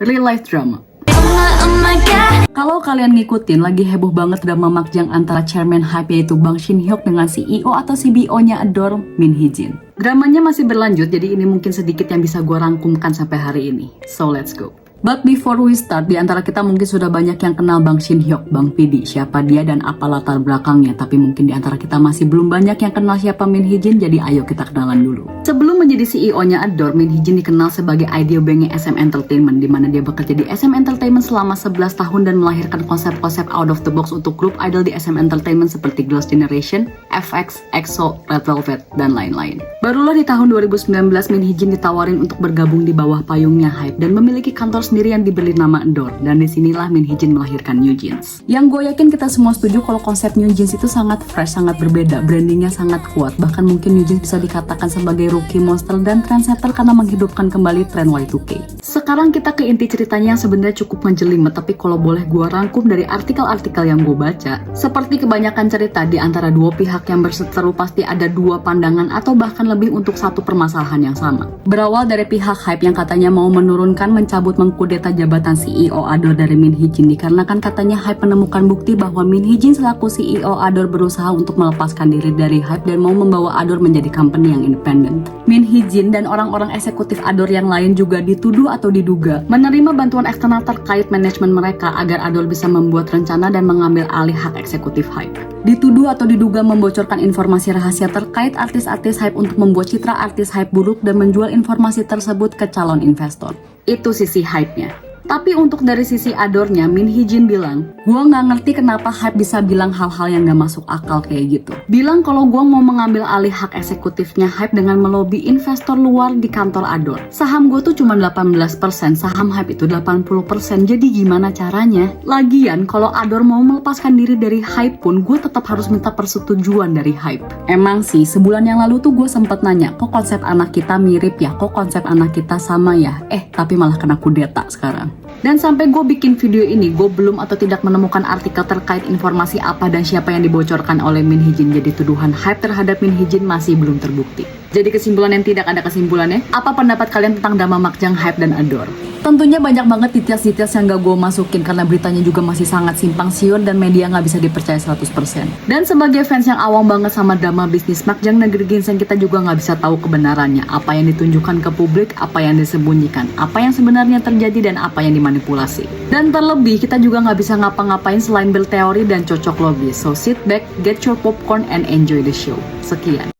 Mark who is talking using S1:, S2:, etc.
S1: Real life drama. Kalau kalian ngikutin, lagi heboh banget drama makjang antara chairman Hype yaitu Bang Shin Hyuk dengan CEO atau CBO-nya Adore, Min Hee Jin. Dramanya masih berlanjut, jadi ini mungkin sedikit yang bisa gue rangkumkan sampai hari ini. So let's go. But before we start, di antara kita mungkin sudah banyak yang kenal Bang Shin Hyuk, Bang PD, siapa dia dan apa latar belakangnya. Tapi mungkin di antara kita masih belum banyak yang kenal siapa Min Hee Jin, jadi ayo kita kenalan dulu. Sebelum menjadi CEO-nya Adore, Min Hee Jin dikenal sebagai idea bank SM Entertainment, di mana dia bekerja di SM Entertainment selama 11 tahun dan melahirkan konsep-konsep out of the box untuk grup idol di SM Entertainment seperti Girls' Generation, FX, EXO, Red Velvet, dan lain-lain. Barulah di tahun 2019 Min Hee Jin ditawarin untuk bergabung di bawah payungnya Hype dan memiliki kantor sendiri yang diberi nama Adore, dan disinilah Min Hee Jin melahirkan New Jeans. Yang gue yakin kita semua setuju kalau konsep New Jeans itu sangat fresh, sangat berbeda, brandingnya sangat kuat, bahkan mungkin New Jeans bisa dikatakan sebagai rookie monster dan trendsetter karena menghidupkan kembali tren Y2K. Sekarang kita ke inti ceritanya yang sebenarnya cukup menjelimet, tapi kalau boleh gue rangkum dari artikel-artikel yang gue baca, seperti kebanyakan cerita di antara dua pihak yang berseteru pasti ada dua pandangan atau bahkan lebih untuk satu permasalahan yang sama. Berawal dari pihak Hype yang katanya mau menurunkan, mencabut, mengkudeta jabatan CEO Adore dari Min Hee Jin dikarenakan katanya Hype menemukan bukti bahwa Min Hee Jin selaku CEO Adore berusaha untuk melepaskan diri dari Hype dan mau membawa Adore menjadi company yang independen. Min Hee Jin dan orang-orang eksekutif Adore yang lain juga dituduh atau diduga menerima bantuan eksternal terkait manajemen mereka agar Adore bisa membuat rencana dan mengambil alih hak eksekutif Hype. Dituduh atau diduga membocorkan informasi rahasia terkait artis-artis Hype untuk membuat citra artis Hype buruk dan menjual informasi tersebut ke calon investor. Itu sisi Hype-nya. Tapi untuk dari sisi Adore-nya, Min Hee Jin bilang, gua nggak ngerti kenapa Hype bisa bilang hal-hal yang nggak masuk akal kayak gitu. Bilang kalau gua mau mengambil alih hak eksekutifnya Hype dengan melobi investor luar di kantor Adore. Saham gua tuh cuma 18%, saham Hype itu 80%, jadi gimana caranya? Lagian, kalau Adore mau melepaskan diri dari Hype pun, gua tetap harus minta persetujuan dari Hype. Emang sih, sebulan yang lalu tuh gua sempet nanya, kok konsep anak kita mirip ya? Kok konsep anak kita sama ya? Tapi malah kena kudeta sekarang. Dan sampai gue bikin video ini, gue belum atau tidak menemukan artikel terkait informasi apa dan siapa yang dibocorkan oleh Min Hee Jin. Jadi tuduhan Hype terhadap Min Hee Jin masih belum terbukti. Jadi kesimpulan yang tidak ada kesimpulannya, apa pendapat kalian tentang drama makjang Hype dan Adore? Tentunya banyak banget details-details yang gak gue masukin karena beritanya juga masih sangat simpang siur dan media gak bisa dipercaya 100%. Dan sebagai fans yang awam banget sama drama bisnis makjang negeri ginseng, kita juga gak bisa tahu kebenarannya. Apa yang ditunjukkan ke publik, apa yang disembunyikan, apa yang sebenarnya terjadi dan apa yang dimanipulasi. Dan terlebih kita juga gak bisa ngapa-ngapain selain berteori dan cocok logis. So sit back, get your popcorn and enjoy the show. Sekian.